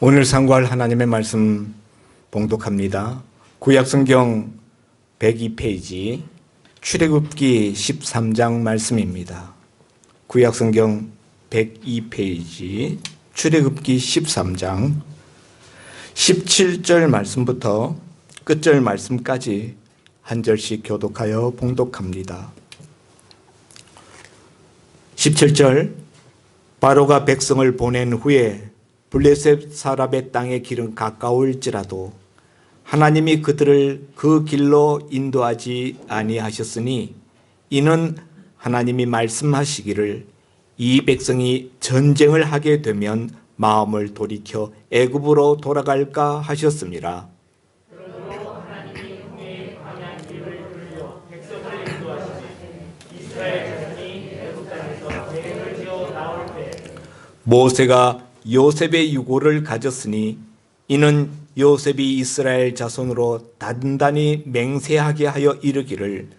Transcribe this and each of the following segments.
오늘 상고할 하나님의 말씀 봉독합니다. 구약성경 102페이지 출애굽기 13장 말씀입니다. 구약성경 102페이지 출애굽기 13장 17절 말씀부터 끝절 말씀까지 한 절씩 교독하여 봉독합니다. 17절 바로가 백성을 보낸 후에 블레셋 사람의 땅의 길은 가까울지라도 하나님이 그들을 그 길로 인도하지 아니하셨으니 이는 하나님이 말씀하시기를 이 백성이 전쟁을 하게 되면 마음을 돌이켜 애굽으로 돌아갈까 하셨습니다. 모세가 요셉의 유고를 가졌으니 이는 요셉이 이스라엘 자손으로 단단히 맹세하게 하여 이르기를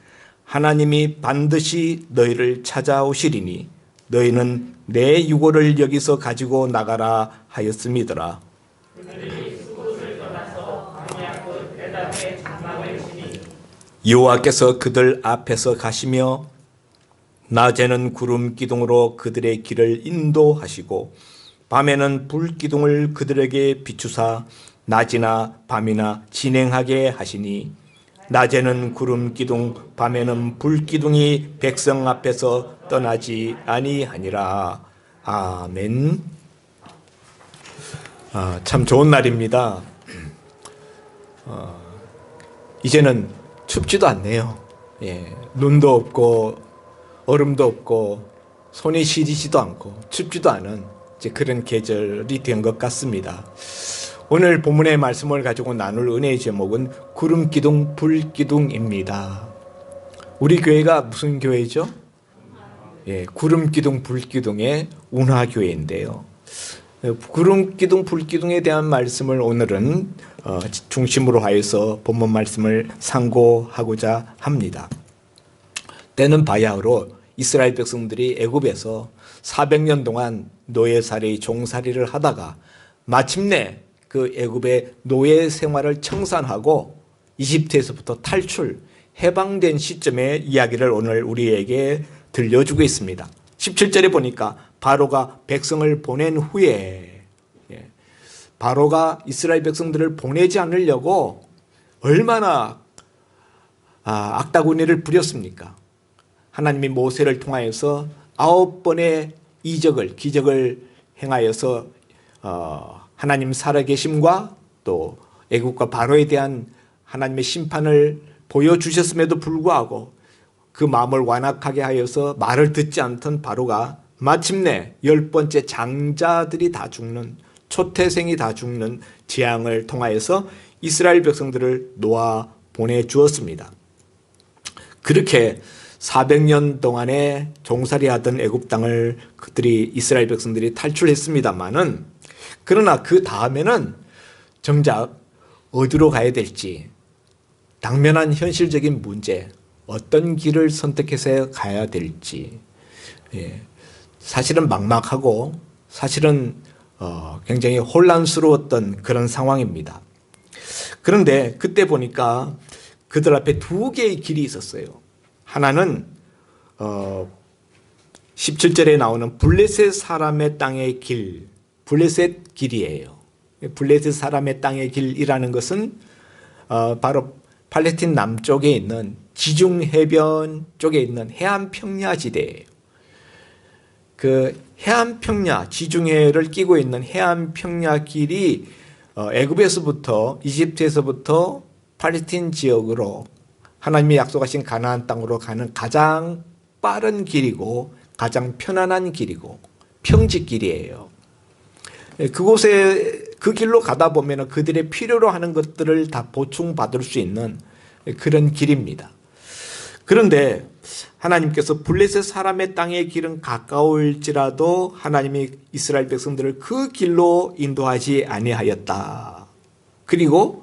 하나님이 반드시 너희를 찾아오시리니 너희는 내 유고를 여기서 가지고 나가라 하였음이더라. 여호와께서 그들 앞에서 가시며 낮에는 구름 기둥으로 그들의 길을 인도하시고 밤에는 불 기둥을 그들에게 비추사 낮이나 밤이나 진행하게 하시니 낮에는 구름 기둥 밤에는 불 기둥이 백성 앞에서 떠나지 아니하니라. 아멘. 참 좋은 날입니다. 이제는 춥지도 않네요. 눈도 없고 얼음도 없고 손이 시리지도 않고 춥지도 않은 그런 계절이 된 것 같습니다. 오늘 본문의 말씀을 가지고 나눌 은혜의 제목은 구름기둥 불기둥입니다. 우리 교회가 무슨 교회죠? 구름기둥 불기둥의 운하교회인데요. 구름기둥 불기둥에 대한 말씀을 오늘은 중심으로 하여서 본문 말씀을 상고하고자 합니다. 때는 바야흐로 이스라엘 백성들이 애굽에서 400년 동안 노예살이 종살이를 하다가 마침내 그 애굽의 노예 생활을 청산하고 이집트에서부터 탈출, 해방된 시점의 이야기를 오늘 우리에게 들려주고 있습니다. 17절에 보니까 바로가 백성을 보낸 후에 바로가 이스라엘 백성들을 보내지 않으려고 얼마나 악다구니를 부렸습니까? 하나님이 모세를 통하여서 9번의 기적을 행하여서 하나님 살아계심과 또 애국과 바로에 대한 하나님의 심판을 보여주셨음에도 불구하고 그 마음을 완악하게 하여서 말을 듣지 않던 바로가 마침내 10번째 장자들이 다 죽는, 초태생이 다 죽는 재앙을 통하여서 이스라엘 백성들을 놓아 보내주었습니다. 그렇게 400년 동안에 종살이하던 애굽 땅을 이스라엘 백성들이 탈출했습니다만은 그러나 그 다음에는 정작 어디로 가야 될지 당면한 현실적인 문제, 어떤 길을 선택해서 가야 될지 사실은 막막하고 사실은 굉장히 혼란스러웠던 그런 상황입니다. 그런데 그때 보니까 그들 앞에 두 개의 길이 있었어요. 하나는 17절에 나오는 블레셋 사람의 땅의 길, 블레셋 길이에요. 블레셋 사람의 땅의 길이라는 것은 바로 팔레스틴 남쪽에 있는 지중 해변 쪽에 있는 해안 평야 지대예요. 그 해안 평야, 지중해를 끼고 있는 해안 평야 길이 애굽에서부터 이집트에서부터 팔레스틴 지역으로 하나님이 약속하신 가나안 땅으로 가는 가장 빠른 길이고 가장 편안한 길이고 평지길이에요. 그곳에 그 길로 가다 보면 그들의 필요로 하는 것들을 다 보충받을 수 있는 그런 길입니다. 그런데 하나님께서 블레셋 사람의 땅의 길은 가까울지라도 하나님이 이스라엘 백성들을 그 길로 인도하지 아니하였다. 그리고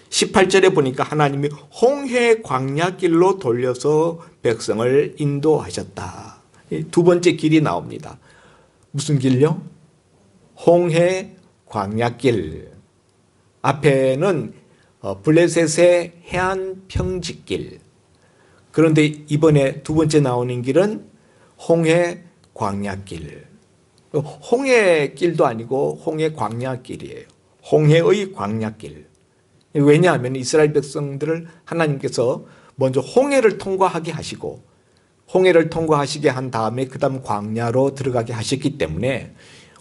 18절에 보니까 하나님이 홍해 광야길로 돌려서 백성을 인도하셨다. 두 번째 길이 나옵니다. 무슨 길요? 홍해 광야길, 앞에는 블레셋의 해안 평지길. 그런데 이번에 두 번째 나오는 길은 홍해 광야길. 홍해길도 아니고 홍해 광야길이에요. 홍해의 광야길. 왜냐하면 이스라엘 백성들을 하나님께서 먼저 홍해를 통과하게 하시고 홍해를 통과하시게 한 다음에 그 다음 광야로 들어가게 하셨기 때문에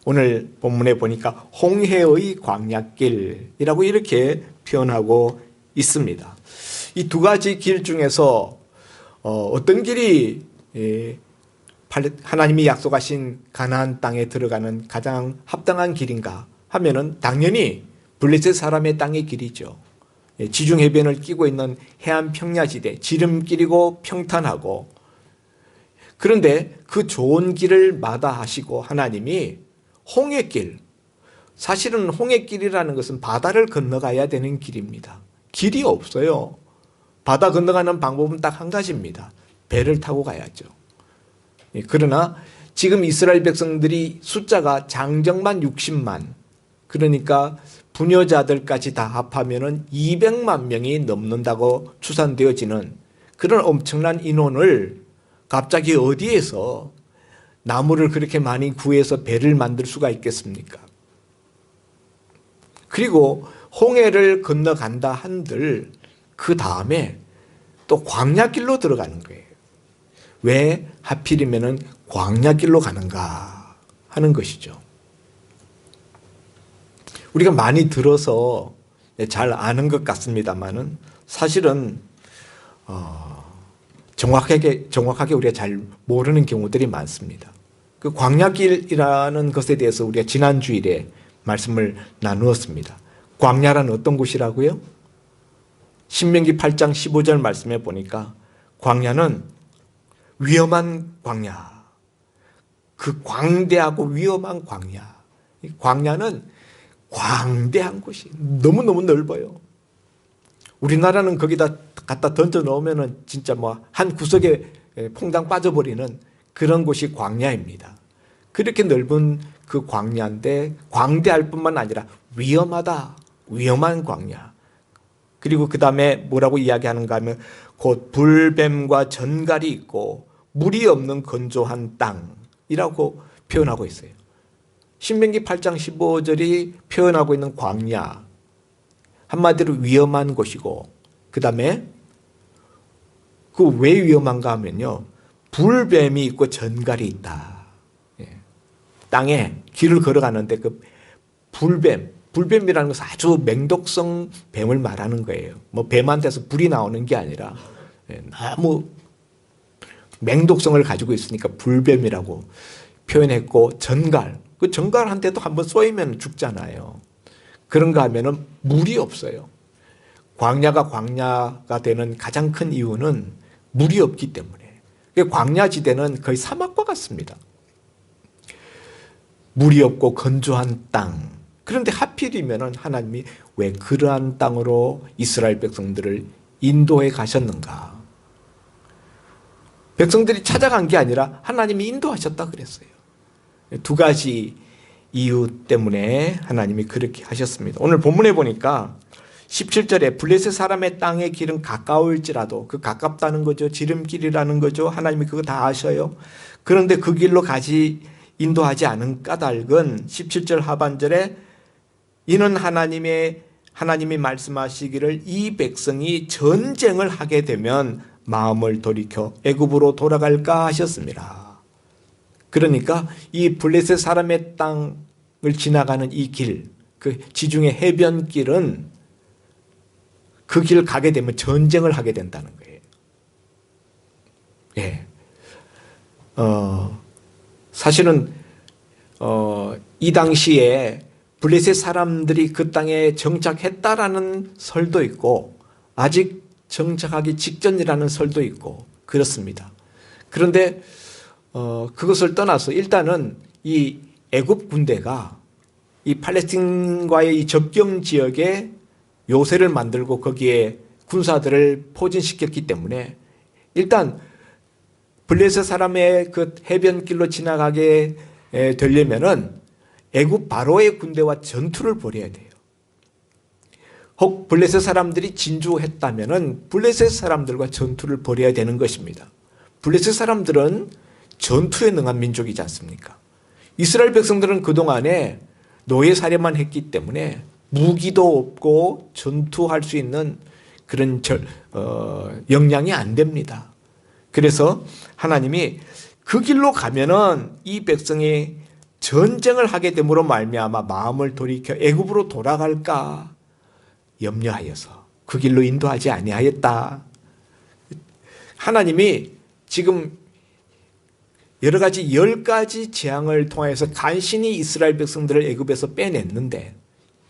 오늘 본문에 보니까 홍해의 광야길이라고 이렇게 표현하고 있습니다. 이 두 가지 길 중에서 어떤 길이 하나님이 약속하신 가나안 땅에 들어가는 가장 합당한 길인가 하면은 당연히 블레셋 사람의 땅의 길이죠. 지중 해변을 끼고 있는 해안 평야지대, 지름길이고 평탄하고, 그런데 그 좋은 길을 마다하시고 하나님이 홍해길, 사실은 홍해길이라는 것은 바다를 건너가야 되는 길입니다. 길이 없어요. 바다 건너가는 방법은 딱 한 가지입니다. 배를 타고 가야죠. 그러나 지금 이스라엘 백성들이 숫자가 장정만 60만, 그러니까 부녀자들까지 다 합하면 200만 명이 넘는다고 추산되어지는 그런 엄청난 인원을 갑자기 어디에서 나무를 그렇게 많이 구해서 배를 만들 수가 있겠습니까? 그리고 홍해를 건너간다 한들 그 다음에 또 광야길로 들어가는 거예요. 왜 하필이면 광야길로 가는가 하는 것이죠. 우리가 많이 들어서 잘 아는 것 같습니다만은 사실은 정확하게 우리가 잘 모르는 경우들이 많습니다. 그 광야길이라는 것에 대해서 우리가 지난 주일에 말씀을 나누었습니다. 광야란 어떤 곳이라고요? 신명기 8장 15절 말씀에 보니까 광야는 위험한 광야, 그 광대하고 위험한 광야. 광야는 광대한 곳이 너무너무 넓어요. 우리나라는 거기다 갖다 던져 놓으면 진짜 뭐 한 구석에 퐁당 빠져버리는 그런 곳이 광야입니다. 그렇게 넓은 그 광야인데 광대할 뿐만 아니라 위험하다, 위험한 광야. 그리고 그 다음에 뭐라고 이야기하는가 하면 곧 불뱀과 전갈이 있고 물이 없는 건조한 땅이라고 표현하고 있어요. 신명기 8장 15절이 표현하고 있는 광야, 한마디로 위험한 곳이고, 그 다음에 그 왜 위험한가 하면요, 불뱀이 있고 전갈이 있다. 땅에 길을 걸어가는데 그 불뱀이라는 것은 아주 맹독성 뱀을 말하는 거예요. 뭐 뱀한테서 불이 나오는 게 아니라 너무 맹독성을 가지고 있으니까 불뱀이라고 표현했고, 전갈, 그 전갈한테도 한번 쏘이면 죽잖아요. 그런가 하면은 물이 없어요. 광야가 광야가 되는 가장 큰 이유는 물이 없기 때문에. 광야지대는 거의 사막과 같습니다. 물이 없고 건조한 땅. 그런데 하필이면 하나님이 왜 그러한 땅으로 이스라엘 백성들을 인도해 가셨는가? 백성들이 찾아간 게 아니라 하나님이 인도하셨다 그랬어요. 두 가지 이유 때문에 하나님이 그렇게 하셨습니다. 오늘 본문에 보니까 17절에 블레셋 사람의 땅의 길은 가까울지라도, 그 가깝다는 거죠. 지름길이라는 거죠. 하나님이 그거 다 아셔요. 그런데 그 길로 인도하지 않은 까닭은 17절 하반절에 이는 하나님이 말씀하시기를 이 백성이 전쟁을 하게 되면 마음을 돌이켜 애굽으로 돌아갈까 하셨습니다. 그러니까 이 블레셋 사람의 땅을 지나가는 이 길, 그 지중해 해변길은 그 길을 가게 되면 전쟁을 하게 된다는 거예요. 예. 사실은 이 당시에 블레셋 사람들이 그 땅에 정착했다라는 설도 있고 아직 정착하기 직전이라는 설도 있고 그렇습니다. 그런데 그것을 떠나서 일단은 이 애굽 군대가 이 팔레스틴과의 이 접경 지역에 요새를 만들고 거기에 군사들을 포진시켰기 때문에 일단 블레셋 사람의 그 해변길로 지나가게 되려면은 애굽 바로의 군대와 전투를 벌여야 돼요. 혹 블레셋 사람들이 진주했다면은 블레셋 사람들과 전투를 벌여야 되는 것입니다. 블레셋 사람들은 전투에 능한 민족이지 않습니까? 이스라엘 백성들은 그동안에 노예살이만 했기 때문에 무기도 없고 전투할 수 있는 그런 역량이 안 됩니다. 그래서 하나님이 그 길로 가면은 이 백성이 전쟁을 하게 됨으로 말미암아 마음을 돌이켜 애굽으로 돌아갈까 염려하여서 그 길로 인도하지 아니하였다. 하나님이 지금 여러 가지 10가지 재앙을 통해서 간신히 이스라엘 백성들을 애굽에서 빼냈는데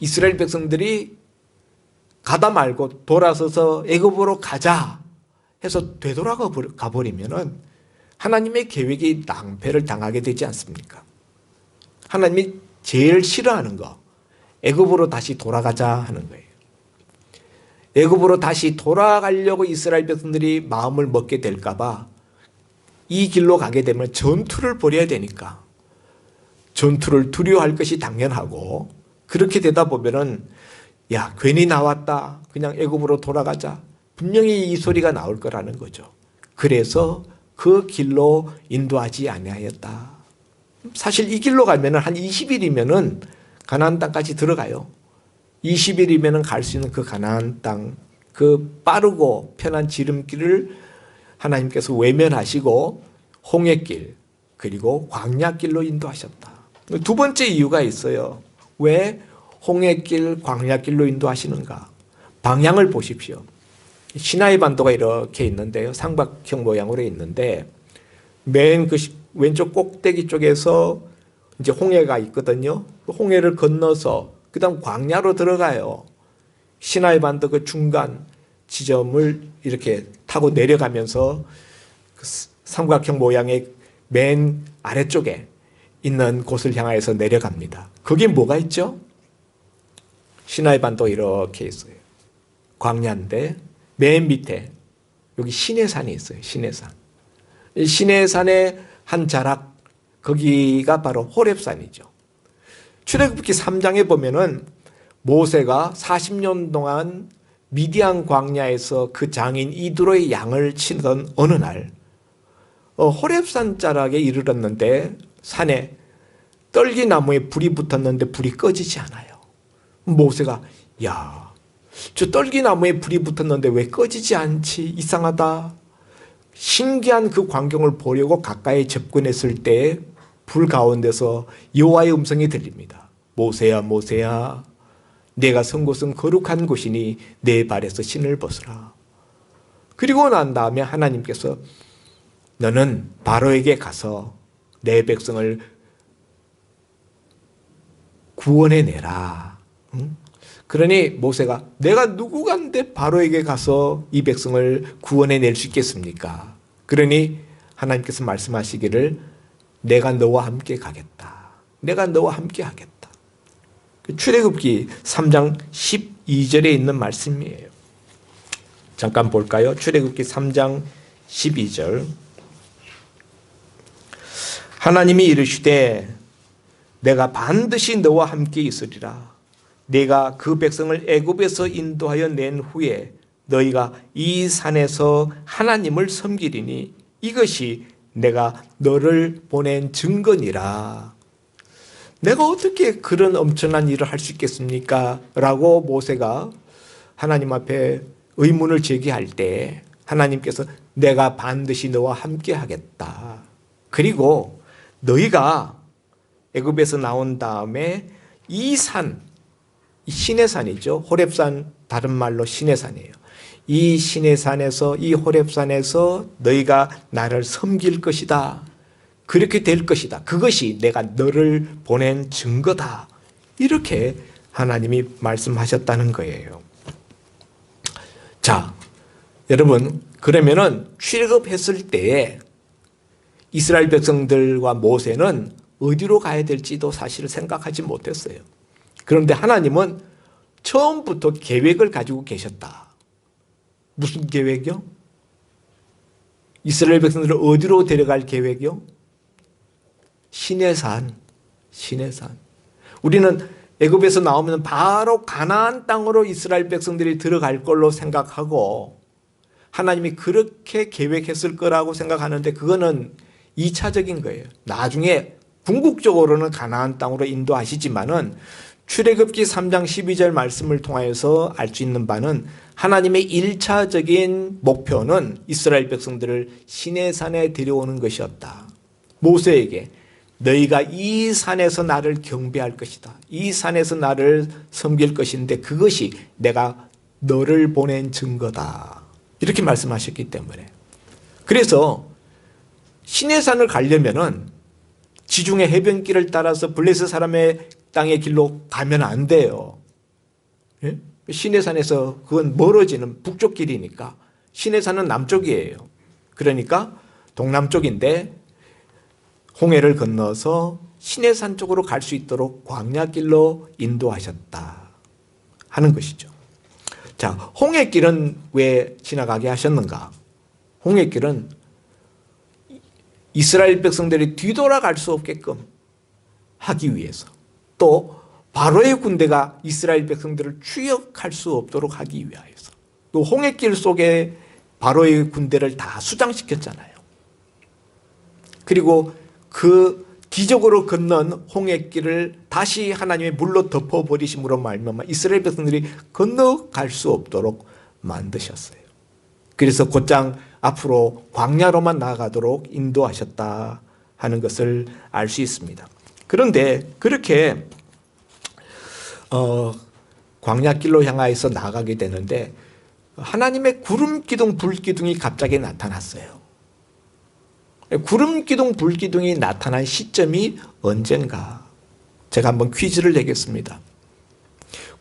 이스라엘 백성들이 가다 말고 돌아서서 애굽으로 가자 해서 되돌아가 버리면은 하나님의 계획이 낭패를 당하게 되지 않습니까? 하나님이 제일 싫어하는 거 애굽으로 다시 돌아가자 하는 거예요. 애굽으로 다시 돌아가려고 이스라엘 백성들이 마음을 먹게 될까 봐 이 길로 가게 되면 전투를 벌여야 되니까 전투를 두려워할 것이 당연하고 그렇게 되다 보면은 야 괜히 나왔다 그냥 애굽으로 돌아가자 분명히 이 소리가 나올 거라는 거죠. 그래서 그 길로 인도하지 아니하였다. 사실 이 길로 가면은 한 20일이면은 가나안 땅까지 들어가요. 20일이면은 갈 수 있는 그 가나안 땅 그 빠르고 편한 지름길을 하나님께서 외면하시고 홍해길 그리고 광야길로 인도하셨다. 두 번째 이유가 있어요. 왜 홍해길 광야길로 인도하시는가? 방향을 보십시오. 시나이 반도가 이렇게 있는데요. 삼각형 모양으로 있는데 맨 그 왼쪽 꼭대기 쪽에서 이제 홍해가 있거든요. 홍해를 건너서 그다음 광야로 들어가요. 시나이 반도 그 중간 지점을 이렇게 타고 내려가면서 그 삼각형 모양의 맨 아래쪽에 있는 곳을 향해서 내려갑니다. 거기에 뭐가 있죠? 시나이 반도 이렇게 있어요. 광야인데 맨 밑에 여기 시내산이 있어요. 시내산. 이 시내산의 한 자락 거기가 바로 호렙산이죠. 출애굽기 3장에 보면은 모세가 40년 동안 미디안 광야에서 그 장인 이드로의 양을 치던 어느 날 호렙산 자락에 이르렀는데 산에 떨기나무에 불이 붙었는데 불이 꺼지지 않아요. 모세가 야, 저 떨기나무에 불이 붙었는데 왜 꺼지지 않지? 이상하다. 신기한 그 광경을 보려고 가까이 접근했을 때 불 가운데서 여호와의 음성이 들립니다. 모세야 모세야 내가 선 곳은 거룩한 곳이니 내 발에서 신을 벗으라. 그리고 난 다음에 하나님께서 너는 바로에게 가서 내 백성을 구원해내라. 그러니 모세가 내가 누구간데 바로에게 가서 이 백성을 구원해낼 수 있겠습니까? 그러니 하나님께서 말씀하시기를 내가 너와 함께 가겠다. 내가 너와 함께 하겠다. 출애굽기 3장 12절에 있는 말씀이에요. 잠깐 볼까요? 출애굽기 3장 12절. 하나님이 이르시되 내가 반드시 너와 함께 있으리라. 내가 그 백성을 애굽에서 인도하여 낸 후에 너희가 이 산에서 하나님을 섬기리니 이것이 내가 너를 보낸 증거니라. 내가 어떻게 그런 엄청난 일을 할 수 있겠습니까? 라고 모세가 하나님 앞에 의문을 제기할 때 하나님께서 내가 반드시 너와 함께 하겠다. 그리고 너희가 애굽에서 나온 다음에 이 산, 시내산이죠. 호렙산 다른 말로 시내산이에요. 이 시내산에서 이 호렙산에서 너희가 나를 섬길 것이다. 그렇게 될 것이다. 그것이 내가 너를 보낸 증거다. 이렇게 하나님이 말씀하셨다는 거예요. 자, 여러분 그러면은 출애굽했을 때에 이스라엘 백성들과 모세는 어디로 가야 될지도 사실 생각하지 못했어요. 그런데 하나님은 처음부터 계획을 가지고 계셨다. 무슨 계획이요? 이스라엘 백성들을 어디로 데려갈 계획이요? 시내산. 우리는 애굽에서 나오면 바로 가나안 땅으로 이스라엘 백성들이 들어갈 걸로 생각하고 하나님이 그렇게 계획했을 거라고 생각하는데 그거는 2차적인 거예요. 나중에 궁극적으로는 가나안 땅으로 인도하시지만은 출애굽기 3장 12절 말씀을 통하여서 알 수 있는 바는 하나님의 1차적인 목표는 이스라엘 백성들을 시내산에 데려오는 것이었다. 모세에게 너희가 이 산에서 나를 경배할 것이다. 이 산에서 나를 섬길 것인데 그것이 내가 너를 보낸 증거다. 이렇게 말씀하셨기 때문에. 그래서 시내산을 가려면은 지중해 해변길을 따라서 블레셋 사람의 땅의 길로 가면 안 돼요. 예? 시내산에서 그건 멀어지는 북쪽 길이니까 시내산은 남쪽이에요. 그러니까 동남쪽인데 홍해를 건너서 시내산 쪽으로 갈 수 있도록 광야길로 인도하셨다 하는 것이죠. 자, 홍해길은 왜 지나가게 하셨는가? 홍해길은 이스라엘 백성들이 뒤돌아갈 수 없게끔 하기 위해서, 또 바로의 군대가 이스라엘 백성들을 추격할 수 없도록 하기 위하여서, 또 홍해길 속에 바로의 군대를 다 수장시켰잖아요. 그리고 그 기적으로 건넌 홍해길을 다시 하나님의 물로 덮어버리심으로 말미암아 이스라엘 백성들이 건너갈 수 없도록 만드셨어요. 그래서 곧장 앞으로 광야로만 나아가도록 인도하셨다 하는 것을 알 수 있습니다. 그런데 그렇게 광야길로 향하여서 나아가게 되는데 하나님의 구름기둥 불기둥이 갑자기 나타났어요. 구름기둥 불기둥이 나타난 시점이 언젠가? 제가 한번 퀴즈를 내겠습니다.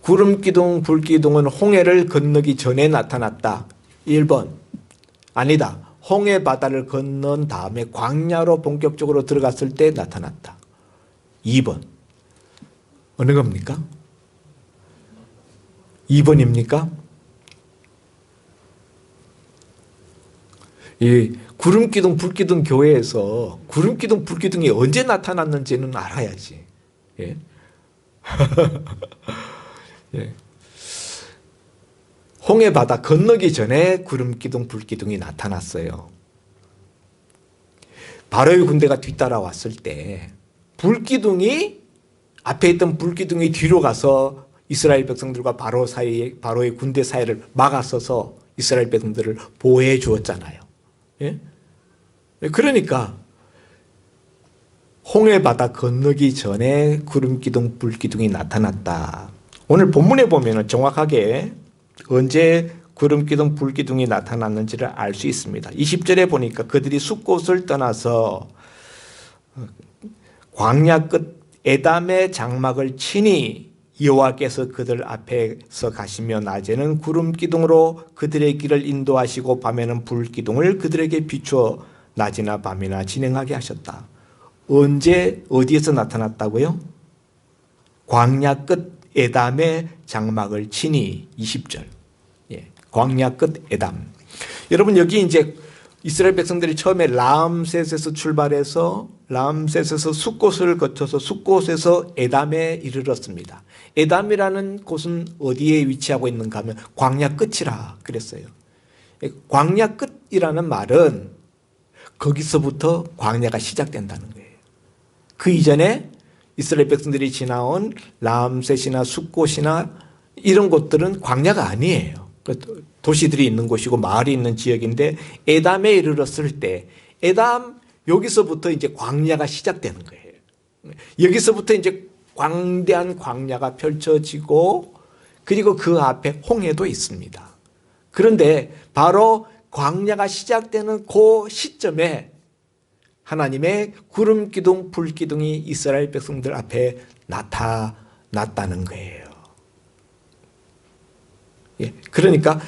구름기둥 불기둥은 홍해를 건너기 전에 나타났다. 1번 아니다. 홍해 바다를 건넌 다음에 광야로 본격적으로 들어갔을 때 나타났다. 2번 어느 겁니까? 2번입니까? 이 구름기둥 불기둥 교회에서 구름기둥 불기둥이 언제 나타났는지는 알아야지. 예? 예. 홍해 바다 건너기 전에 구름기둥 불기둥이 나타났어요. 바로의 군대가 뒤따라왔을 때 불기둥이 앞에 있던 불기둥이 뒤로 가서 이스라엘 백성들과 바로의 군대 사이를 막아서서 이스라엘 백성들을 보호해 주었잖아요. 예? 그러니까 홍해 바다 건너기 전에 구름기둥 불기둥이 나타났다. 오늘 본문에 보면 정확하게 언제 구름기둥 불기둥이 나타났는지를 알 수 있습니다. 20절에 보니까 그들이 숫곳을 떠나서 광야 끝 에담의 장막을 치니 여호와께서 그들 앞에서 가시며 낮에는 구름기둥으로 그들의 길을 인도하시고 밤에는 불기둥을 그들에게 비추어 낮이나 밤이나 진행하게 하셨다. 언제 어디에서 나타났다고요? 광야 끝 에담의 장막을 치니 20절. 예, 광야 끝 에담. 여러분 여기 이제 이스라엘 백성들이 처음에 람셋에서 출발해서 람셋에서 숫곳을 거쳐서 숫곳에서 에담에 이르렀습니다. 에담이라는 곳은 어디에 위치하고 있는가 하면 광야 끝이라 그랬어요. 광야 끝이라는 말은 거기서부터 광야가 시작된다는 거예요. 그 이전에 이스라엘 백성들이 지나온 람셋이나 숫곳이나 이런 곳들은 광야가 아니에요. 도시들이 있는 곳이고 마을이 있는 지역인데 에담에 이르렀을 때 에담 여기서부터 이제 광야가 시작되는 거예요. 여기서부터 이제 광대한 광야가 펼쳐지고 그리고 그 앞에 홍해도 있습니다. 그런데 바로 광야가 시작되는 그 시점에 하나님의 구름기둥 불기둥이 이스라엘 백성들 앞에 나타났다는 거예요. 예, 그러니까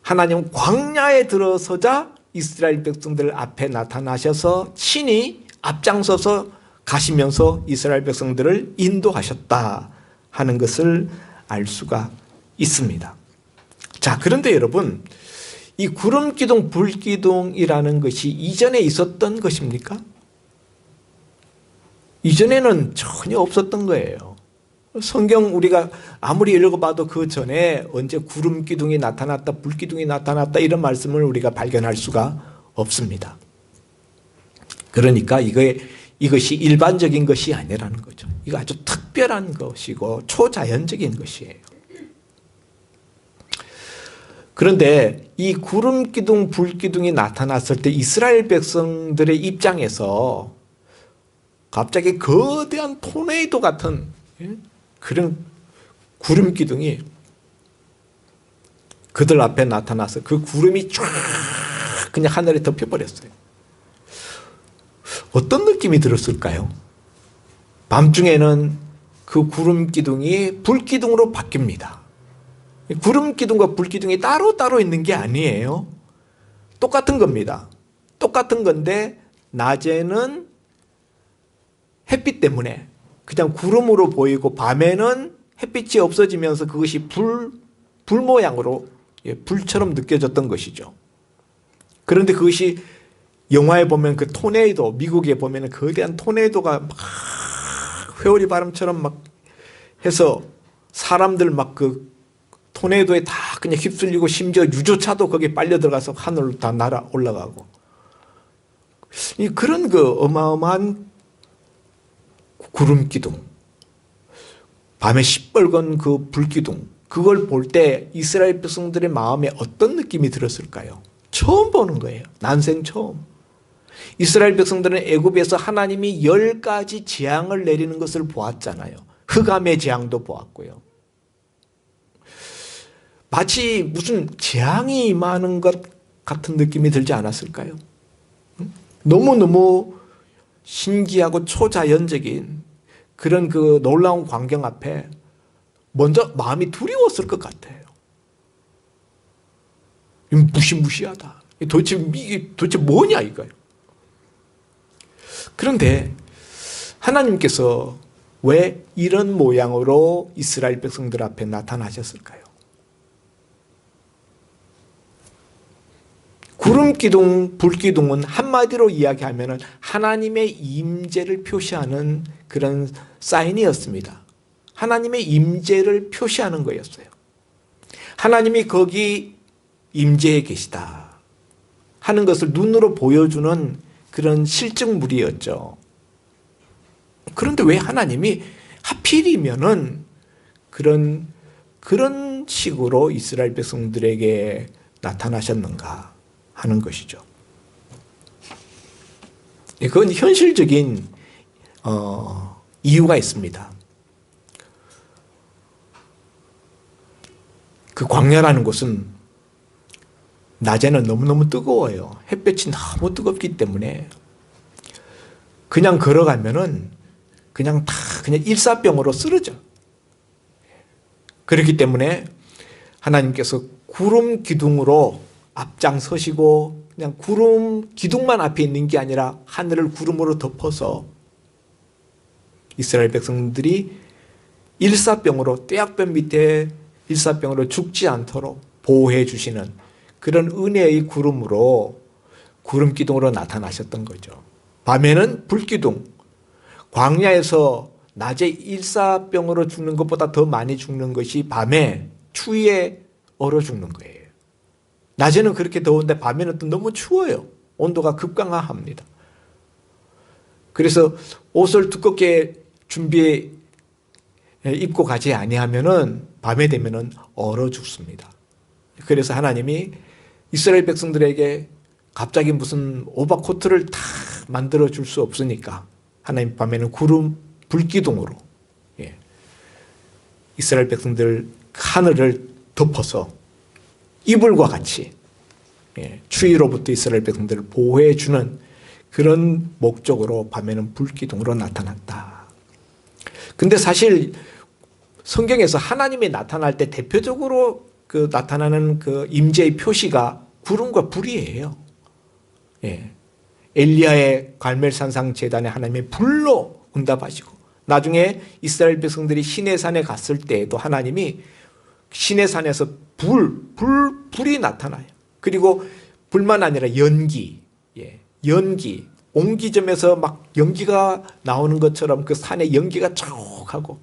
하나님은 광야에 들어서자 이스라엘 백성들 앞에 나타나셔서 친히 앞장서서 가시면서 이스라엘 백성들을 인도하셨다 하는 것을 알 수가 있습니다. 자, 그런데 여러분, 이 구름기둥 불기둥이라는 것이 이전에 있었던 것입니까? 이전에는 전혀 없었던 거예요. 성경 우리가 아무리 읽어봐도 그 전에 언제 구름 기둥이 나타났다, 불 기둥이 나타났다 이런 말씀을 우리가 발견할 수가 없습니다. 그러니까 이것이 일반적인 것이 아니라는 거죠. 이거 아주 특별한 것이고 초자연적인 것이에요. 그런데 이 구름 기둥, 불 기둥이 나타났을 때 이스라엘 백성들의 입장에서 갑자기 거대한 토네이도 같은 그런 구름 기둥이 그들 앞에 나타나서 그 구름이 쫙 그냥 하늘에 덮여버렸어요. 어떤 느낌이 들었을까요? 밤중에는 그 구름 기둥이 불 기둥으로 바뀝니다. 구름 기둥과 불 기둥이 따로따로 있는 게 아니에요. 똑같은 겁니다. 똑같은 건데 낮에는 햇빛 때문에 그냥 구름으로 보이고 밤에는 햇빛이 없어지면서 그것이 불 모양으로 불처럼 느껴졌던 것이죠. 그런데 그것이 영화에 보면 그 토네이도, 미국에 보면 거대한 토네이도가 막 회오리 바람처럼 막 해서 사람들 막 그 토네이도에 다 그냥 휩쓸리고 심지어 유조차도 거기에 빨려 들어가서 하늘로 다 날아 올라가고 그런 그 어마어마한 구름 기둥, 밤에 시뻘건 그 불기둥, 그걸 볼 때 이스라엘 백성들의 마음에 어떤 느낌이 들었을까요? 처음 보는 거예요. 난생 처음. 이스라엘 백성들은 애굽에서 하나님이 10가지 재앙을 내리는 것을 보았잖아요. 흑암의 재앙도 보았고요. 마치 무슨 재앙이 임하는 것 같은 느낌이 들지 않았을까요? 너무너무 신기하고 초자연적인 그런 그 놀라운 광경 앞에 먼저 마음이 두려웠을 것 같아요. 무시무시하다. 이게 도대체 뭐냐 이거예요. 그런데 하나님께서 왜 이런 모양으로 이스라엘 백성들 앞에 나타나셨을까요? 구름 기둥, 불 기둥은 한마디로 이야기하면 하나님의 임재를 표시하는 그런 사인이었습니다. 하나님의 임재를 표시하는 거였어요. 하나님이 거기 임재해 계시다 하는 것을 눈으로 보여주는 그런 실증물이었죠. 그런데 왜 하나님이 하필이면은 그런 식으로 이스라엘 백성들에게 나타나셨는가 하는 것이죠. 그건 현실적인 이유가 있습니다. 그 광야라는 곳은 낮에는 너무너무 뜨거워요. 햇볕이 너무 뜨겁기 때문에 그냥 걸어가면은 그냥 일사병으로 쓰러져. 그렇기 때문에 하나님께서 구름 기둥으로 앞장서시고 그냥 구름 기둥만 앞에 있는 게 아니라 하늘을 구름으로 덮어서 이스라엘 백성들이 일사병으로 떼약볕 밑에 일사병으로 죽지 않도록 보호해 주시는 그런 은혜의 구름으로 구름 기둥으로 나타나셨던 거죠. 밤에는 불기둥, 광야에서 낮에 일사병으로 죽는 것보다 더 많이 죽는 것이 밤에 추위에 얼어 죽는 거예요. 낮에는 그렇게 더운데 밤에는 또 너무 추워요. 온도가 급강하합니다. 그래서 옷을 두껍게 준비해 입고 가지 아니하면은 밤에 되면은 얼어 죽습니다. 그래서 하나님이 이스라엘 백성들에게 갑자기 무슨 오버코트를 다 만들어 줄 수 없으니까 하나님 밤에는 구름 불기둥으로 이스라엘 백성들 하늘을 덮어서 이불과 같이 추위로부터 이스라엘 백성들을 보호해 주는 그런 목적으로 밤에는 불기둥으로 나타났다. 근데 사실 성경에서 하나님이 나타날 때 대표적으로 그 나타나는 그 임재의 표시가 구름과 불이에요. 엘리야의 갈멜산상 제단에 하나님의 불로 응답하시고 나중에 이스라엘 백성들이 시내산에 갔을 때에도 하나님이 시내산에서 불이 나타나요. 그리고 불만 아니라 연기, 옹기점에서 막 연기가 나오는 것처럼 그 산에 연기가 쭉 하고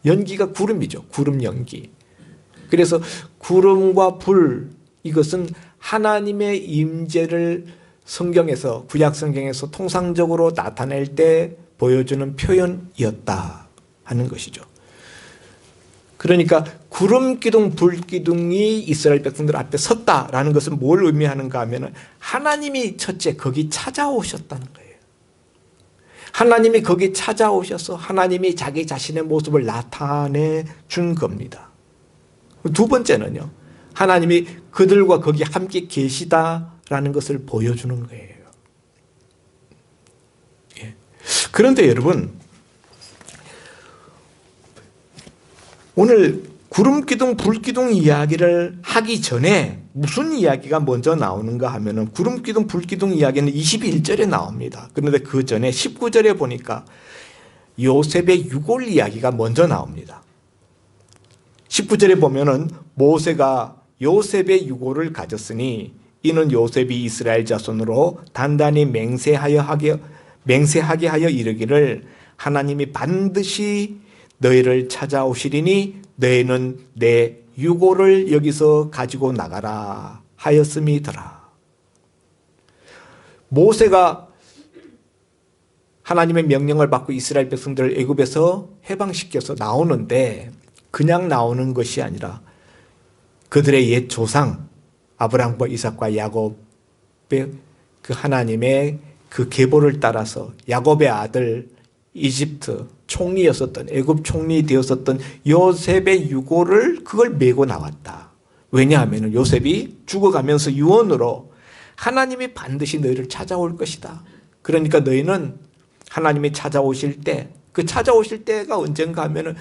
연기가 구름이죠. 구름 연기. 그래서 구름과 불, 이것은 하나님의 임재를 성경에서, 구약 성경에서 통상적으로 나타낼 때 보여주는 표현이었다 하는 것이죠. 그러니까 구름 기둥, 불 기둥이 이스라엘 백성들 앞에 섰다라는 것은 뭘 의미하는가 하면 하나님이 첫째 거기 찾아오셨다는 거예요. 하나님이 거기 찾아오셔서 하나님이 자기 자신의 모습을 나타내 준 겁니다. 두 번째는요, 하나님이 그들과 거기 함께 계시다라는 것을 보여주는 거예요. 예. 그런데 여러분, 오늘 구름 기둥, 불 기둥 이야기를 하기 전에 무슨 이야기가 먼저 나오는가 하면은 구름 기둥, 불 기둥 이야기는 21절에 나옵니다. 그런데 그 전에 19절에 보니까 요셉의 유골 이야기가 먼저 나옵니다. 19절에 보면은 모세가 요셉의 유골을 가졌으니 이는 요셉이 이스라엘 자손으로 단단히 맹세하게 하여 이르기를 하나님이 반드시 너희를 찾아오시리니 너희는 내 유골을 여기서 가지고 나가라 하였음이더라. 모세가 하나님의 명령을 받고 이스라엘 백성들을 애굽에서 해방시켜서 나오는데 그냥 나오는 것이 아니라 그들의 옛 조상 아브라함과 이삭과 야곱의 그 하나님의 그 계보를 따라서 야곱의 아들 이집트 총리였었던, 애굽 총리 되었었던 요셉의 유골을 그걸 메고 나왔다. 왜냐하면 요셉이 죽어가면서 유언으로 하나님이 반드시 너희를 찾아올 것이다. 그러니까 너희는 하나님이 찾아오실 때, 그 찾아오실 때가 언젠가 하면은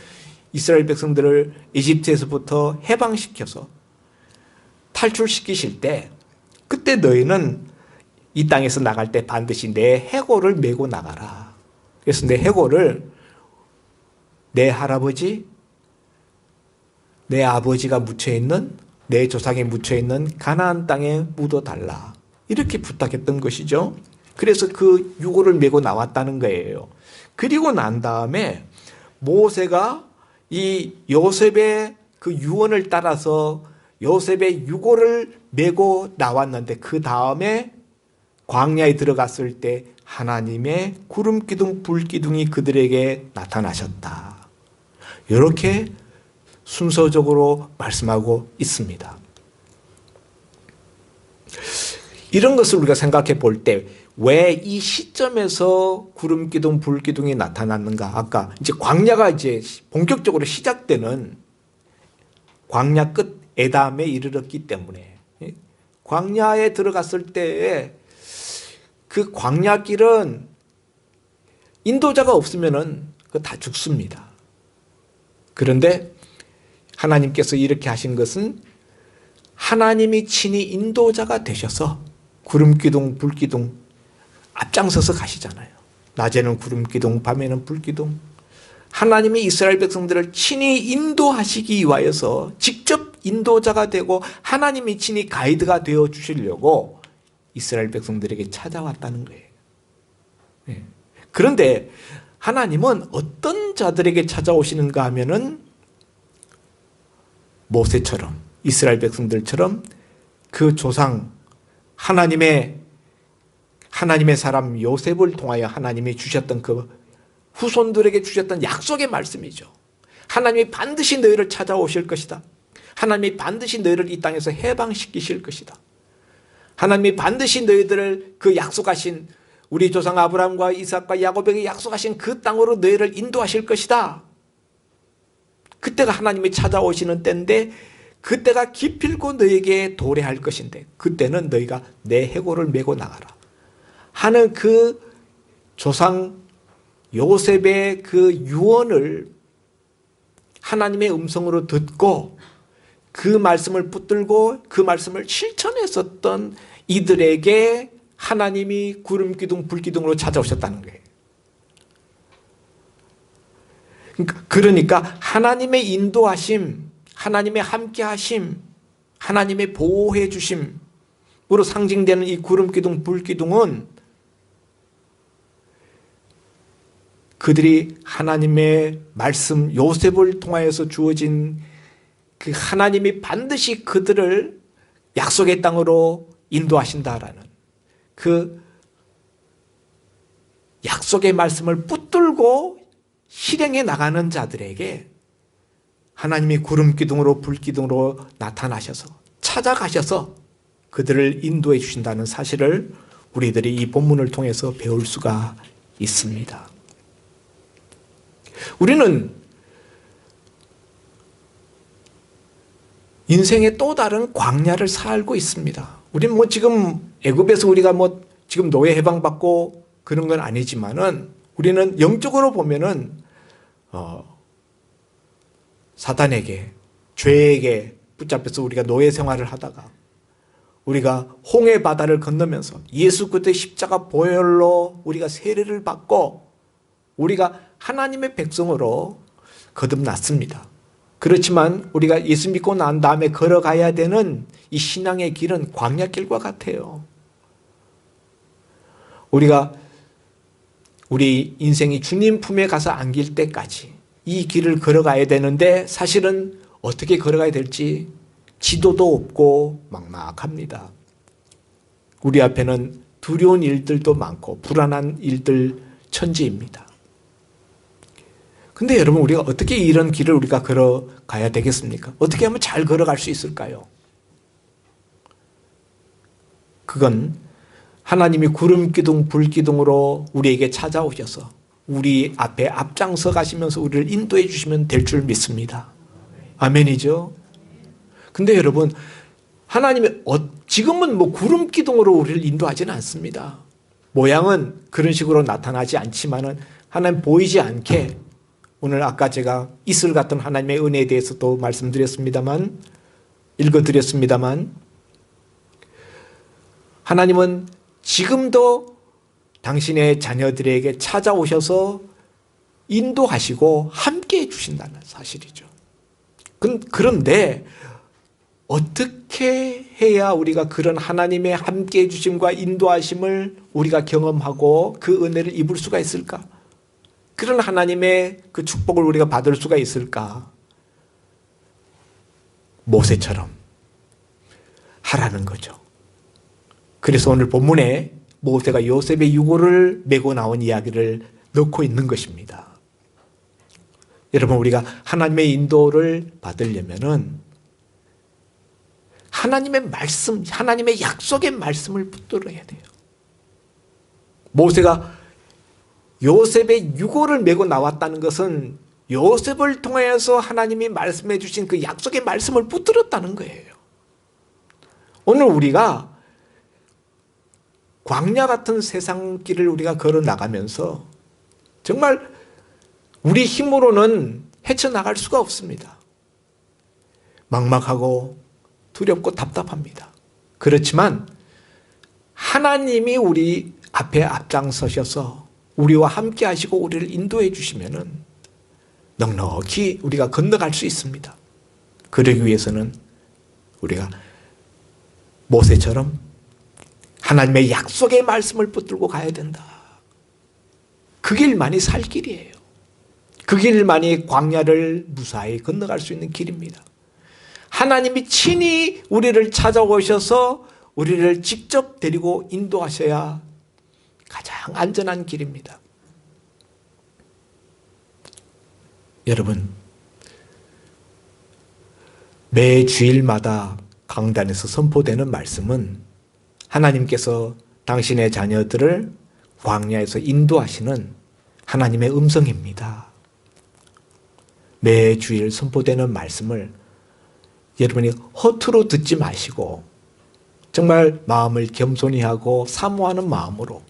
이스라엘 백성들을 이집트에서부터 해방시켜서 탈출시키실 때, 그때 너희는 이 땅에서 나갈 때 반드시 내 해골을 메고 나가라. 그래서 내 해골을 내 할아버지, 내 아버지가 묻혀있는, 내 조상이 묻혀있는 가나안 땅에 묻어달라. 이렇게 부탁했던 것이죠. 그래서 그 유골을 메고 나왔다는 거예요. 그리고 난 다음에 모세가 이 요셉의 그 유언을 따라서 요셉의 유골을 메고 나왔는데 그 다음에 광야에 들어갔을 때 하나님의 구름 기둥, 불 기둥이 그들에게 나타나셨다. 이렇게 순서적으로 말씀하고 있습니다. 이런 것을 우리가 생각해 볼 때 왜 이 시점에서 구름 기둥, 불 기둥이 나타났는가? 아까 이제 광야가 이제 본격적으로 시작되는 광야 끝 에담에 이르렀기 때문에 광야에 들어갔을 때에 그 광야길은 인도자가 없으면은 다 죽습니다. 그런데 하나님께서 이렇게 하신 것은 하나님이 친히 인도자가 되셔서 구름 기둥, 불 기둥 앞장서서 가시잖아요. 낮에는 구름 기둥, 밤에는 불 기둥. 하나님이 이스라엘 백성들을 친히 인도하시기 위하여서 직접 인도자가 되고 하나님이 친히 가이드가 되어 주시려고 이스라엘 백성들에게 찾아왔다는 거예요. 네. 그런데 하나님은 어떤 자들에게 찾아오시는가 하면은 모세처럼, 이스라엘 백성들처럼 그 조상 하나님의 사람 요셉을 통하여 하나님이 주셨던 그 후손들에게 주셨던 약속의 말씀이죠. 하나님이 반드시 너희를 찾아오실 것이다. 하나님이 반드시 너희를 이 땅에서 해방시키실 것이다. 하나님이 반드시 너희들을 그 약속하신 우리 조상 아브라함과 이삭과 야곱에게 약속하신 그 땅으로 너희를 인도하실 것이다. 그때가 하나님이 찾아오시는 때인데 그때가 기필코 너희에게 도래할 것인데 그때는 너희가 내 해골을 메고 나가라 하는 그 조상 요셉의 그 유언을 하나님의 음성으로 듣고 그 말씀을 붙들고 그 말씀을 실천했었던 이들에게 하나님이 구름 기둥, 불 기둥으로 찾아오셨다는 거예요. 그러니까 하나님의 인도하심, 하나님의 함께하심, 하나님의 보호해 주심으로 상징되는 이 구름 기둥, 불 기둥은 그들이 하나님의 말씀 요셉을 통하여서 주어진 그 하나님이 반드시 그들을 약속의 땅으로 인도하신다라는 그 약속의 말씀을 붙들고 실행해 나가는 자들에게 하나님이 구름 기둥으로 불 기둥으로 나타나셔서 찾아가셔서 그들을 인도해 주신다는 사실을 우리들이 이 본문을 통해서 배울 수가 있습니다. 우리는 인생의 또 다른 광야를 살고 있습니다. 우리는 뭐 지금 애굽에서 우리가 뭐 지금 노예 해방받고 그런 건 아니지만은 우리는 영적으로 보면은 사단에게 죄에게 붙잡혀서 우리가 노예 생활을 하다가 우리가 홍해 바다를 건너면서 예수 그리스도의 십자가 보혈로 우리가 세례를 받고 우리가 하나님의 백성으로 거듭났습니다. 그렇지만 우리가 예수 믿고 난 다음에 걸어가야 되는 이 신앙의 길은 광야길과 같아요. 우리가 우리 인생이 주님 품에 가서 안길 때까지 이 길을 걸어가야 되는데 사실은 어떻게 걸어가야 될지 지도도 없고 막막합니다. 우리 앞에는 두려운 일들도 많고 불안한 일들 천지입니다. 근데 여러분 우리가 어떻게 이런 길을 우리가 걸어가야 되겠습니까? 어떻게 하면 잘 걸어갈 수 있을까요? 그건 하나님이 구름 기둥 불 기둥으로 우리에게 찾아오셔서 우리 앞에 앞장서 가시면서 우리를 인도해 주시면 될 줄 믿습니다. 아멘이죠? 근데 여러분 하나님이 지금은 뭐 구름 기둥으로 우리를 인도하지는 않습니다. 모양은 그런 식으로 나타나지 않지만은 하나님 보이지 않게 오늘 아까 제가 이슬 같은 하나님의 은혜에 대해서도 말씀드렸습니다만 읽어드렸습니다만 하나님은 지금도 당신의 자녀들에게 찾아오셔서 인도하시고 함께 해주신다는 사실이죠. 그런데 어떻게 해야 우리가 그런 하나님의 함께 해주심과 인도하심을 우리가 경험하고 그 은혜를 입을 수가 있을까? 그런 하나님의 그 축복을 우리가 받을 수가 있을까? 모세처럼 하라는 거죠. 그래서 오늘 본문에 모세가 요셉의 유고를 메고 나온 이야기를 넣고 있는 것입니다. 여러분 우리가 하나님의 인도를 받으려면은 하나님의 말씀, 하나님의 약속의 말씀을 붙들어야 돼요. 모세가 요셉의 유고를 메고 나왔다는 것은 요셉을 통해서 하나님이 말씀해 주신 그 약속의 말씀을 붙들었다는 거예요. 오늘 우리가 광야 같은 세상길을 우리가 걸어 나가면서 정말 우리 힘으로는 헤쳐나갈 수가 없습니다. 막막하고 두렵고 답답합니다. 그렇지만 하나님이 우리 앞에 앞장서셔서 우리와 함께 하시고 우리를 인도해 주시면은 넉넉히 우리가 건너갈 수 있습니다. 그러기 위해서는 우리가 모세처럼 하나님의 약속의 말씀을 붙들고 가야 된다. 그 길만이 살 길이에요. 그 길만이 광야를 무사히 건너갈 수 있는 길입니다. 하나님이 친히 우리를 찾아오셔서 우리를 직접 데리고 인도하셔야 가장 안전한 길입니다. 여러분, 매 주일마다 강단에서 선포되는 말씀은 하나님께서 당신의 자녀들을 광야에서 인도하시는 하나님의 음성입니다. 매 주일 선포되는 말씀을 여러분이 허투루 듣지 마시고 정말 마음을 겸손히 하고 사모하는 마음으로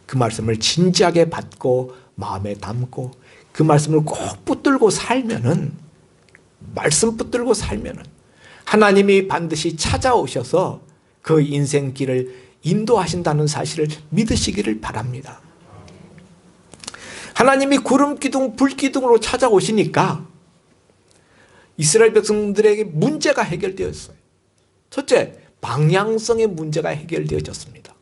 그 말씀을 진지하게 받고 마음에 담고 그 말씀을 꼭 붙들고 살면은 말씀 붙들고 살면은 하나님이 반드시 찾아오셔서 그 인생길을 인도하신다는 사실을 믿으시기를 바랍니다. 하나님이 구름 기둥, 불 기둥으로 찾아오시니까 이스라엘 백성들에게 문제가 해결되었어요. 첫째, 방향성의 문제가 해결되어졌습니다.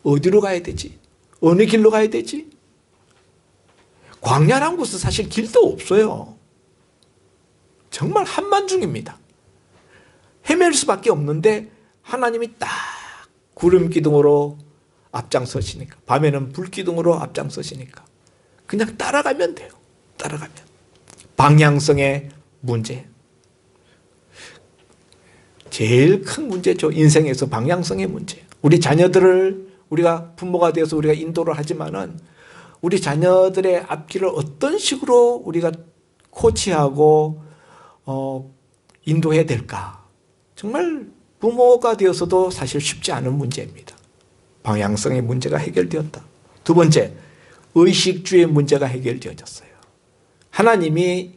어디로 가야 되지? 어느 길로 가야 되지? 광야란 곳은 사실 길도 없어요. 정말 한만중입니다. 헤맬 수밖에 없는데 하나님이 딱 구름 기둥으로 앞장서시니까, 밤에는 불 기둥으로 앞장서시니까 그냥 따라가면 돼요. 따라가면. 방향성의 문제. 제일 큰 문제죠. 인생에서 방향성의 문제. 우리 자녀들을 우리가 부모가 되어서 우리가 인도를 하지만은 우리 자녀들의 앞길을 어떤 식으로 우리가 코치하고 인도해야 될까? 정말 부모가 되어서도 사실 쉽지 않은 문제입니다. 방향성의 문제가 해결되었다. 두 번째, 의식주의 문제가 해결되어졌어요. 하나님이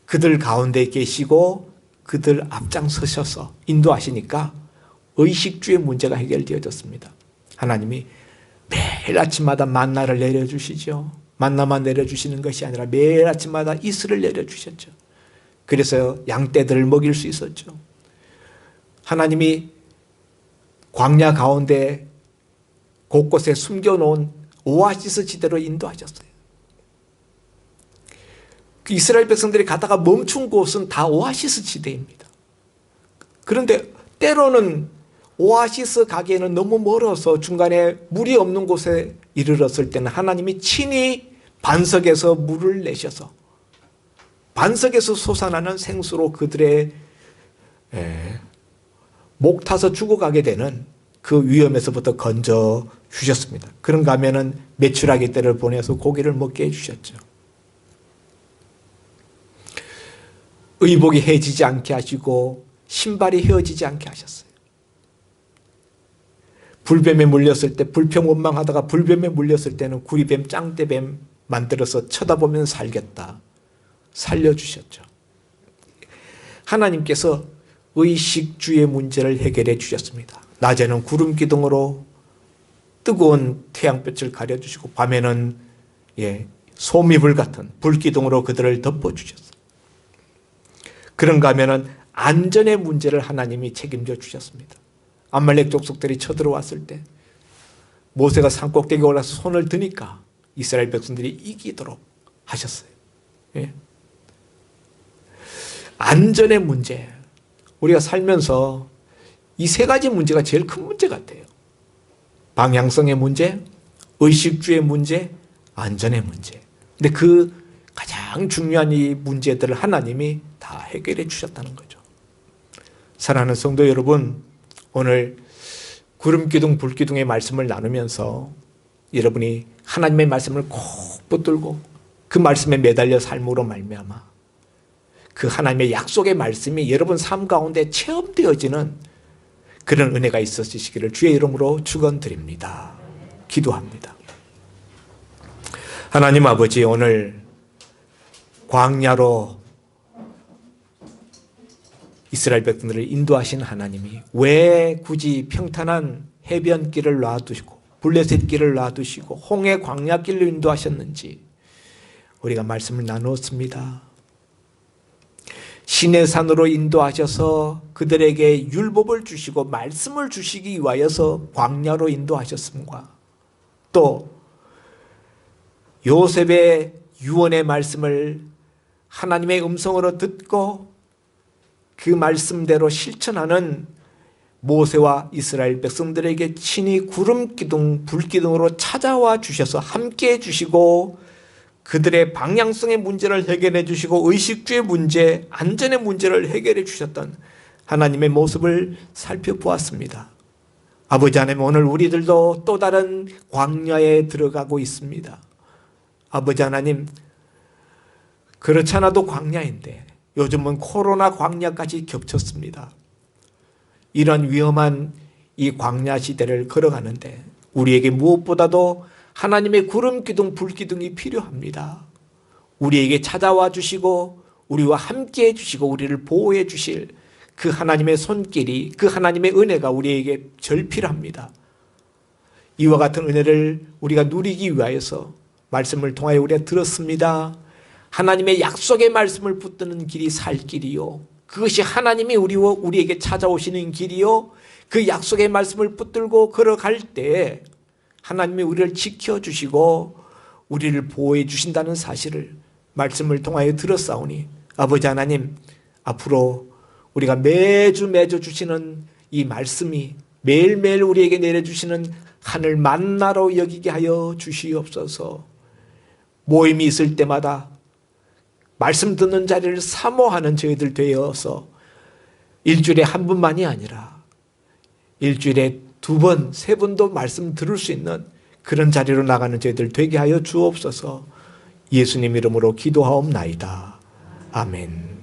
그들 가운데 계시고 그들 앞장서셔서 인도하시니까 의식주의 문제가 해결되어졌습니다. 하나님이 매일 아침마다 만나를 내려주시죠. 만나만 내려주시는 것이 아니라 매일 아침마다 이슬을 내려주셨죠. 그래서 양떼들을 먹일 수 있었죠. 하나님이 광야 가운데 곳곳에 숨겨놓은 오아시스 지대로 인도하셨어요. 그 이스라엘 백성들이 가다가 멈춘 곳은 다 오아시스 지대입니다. 그런데 때로는 오아시스 가기에는 너무 멀어서 중간에 물이 없는 곳에 이르렀을 때는 하나님이 친히 반석에서 물을 내셔서 반석에서 솟아나는 생수로 그들의 목 타서 죽어가게 되는 그 위험에서부터 건져 주셨습니다. 그런가 하면은 메추라기 떼를 보내서 고기를 먹게 해주셨죠. 의복이 해지지 않게 하시고 신발이 헤어지지 않게 하셨어요. 불뱀에 물렸을 때 불평원망하다가 불뱀에 물렸을 때는 구리뱀, 짱대뱀 만들어서 쳐다보면 살겠다. 살려주셨죠. 하나님께서 의식주의 문제를 해결해 주셨습니다. 낮에는 구름 기둥으로 뜨거운 태양볕을 가려주시고 밤에는 소미불 같은 불기둥으로 그들을 덮어주셨어요. 그런가 하면은 안전의 문제를 하나님이 책임져 주셨습니다. 아말렉 족속들이 쳐들어왔을 때 모세가 산꼭대기에 올라서 손을 드니까 이스라엘 백성들이 이기도록 하셨어요. 안전의 문제. 우리가 살면서 이 세 가지 문제가 제일 큰 문제 같아요. 방향성의 문제, 의식주의 문제, 안전의 문제. 근데 그 가장 중요한 이 문제들을 하나님이 다 해결해 주셨다는 거죠. 사랑하는 성도 여러분, 오늘 구름기둥, 불기둥의 말씀을 나누면서 여러분이 하나님의 말씀을 꼭 붙들고 그 말씀에 매달려 삶으로 말미암아 그 하나님의 약속의 말씀이 여러분 삶 가운데 체험되어지는 그런 은혜가 있으시기를 주의 이름으로 축원드립니다. 기도합니다. 하나님 아버지, 오늘 광야로 이스라엘 백성들을 인도하신 하나님이 왜 굳이 평탄한 해변길을 놔두시고 블레셋 길을 놔두시고 홍해 광야길로 인도하셨는지 우리가 말씀을 나누었습니다. 시내산으로 인도하셔서 그들에게 율법을 주시고 말씀을 주시기 위하여서 광야로 인도하셨음과 또 요셉의 유언의 말씀을 하나님의 음성으로 듣고 그 말씀대로 실천하는 모세와 이스라엘 백성들에게 친히 구름기둥, 불기둥으로 찾아와 주셔서 함께해 주시고 그들의 방향성의 문제를 해결해 주시고 의식주의 문제, 안전의 문제를 해결해 주셨던 하나님의 모습을 살펴보았습니다. 아버지 하나님, 오늘 우리들도 또 다른 광야에 들어가고 있습니다. 아버지 하나님, 그렇지 않아도 광야인데 요즘은 코로나 광야까지 겹쳤습니다. 이런 위험한 이 광야 시대를 걸어가는데 우리에게 무엇보다도 하나님의 구름기둥, 불기둥이 필요합니다. 우리에게 찾아와 주시고 우리와 함께 해주시고 우리를 보호해 주실 그 하나님의 손길이, 그 하나님의 은혜가 우리에게 절필합니다. 이와 같은 은혜를 우리가 누리기 위하여서 말씀을 통하여 우리가 들었습니다. 하나님의 약속의 말씀을 붙드는 길이 살 길이요, 그것이 하나님이 우리에게 찾아오시는 길이요, 그 약속의 말씀을 붙들고 걸어갈 때 하나님이 우리를 지켜주시고 우리를 보호해 주신다는 사실을 말씀을 통하여 들었사오니 아버지 하나님, 앞으로 우리가 매주 주시는 이 말씀이 매일매일 우리에게 내려주시는 하늘 만나로 여기게 하여 주시옵소서. 모임이 있을 때마다 말씀 듣는 자리를 사모하는 저희들 되어서 일주일에 한 번만이 아니라 일주일에 2번, 3번도 말씀 들을 수 있는 그런 자리로 나가는 저희들 되게 하여 주옵소서. 예수님 이름으로 기도하옵나이다. 아멘.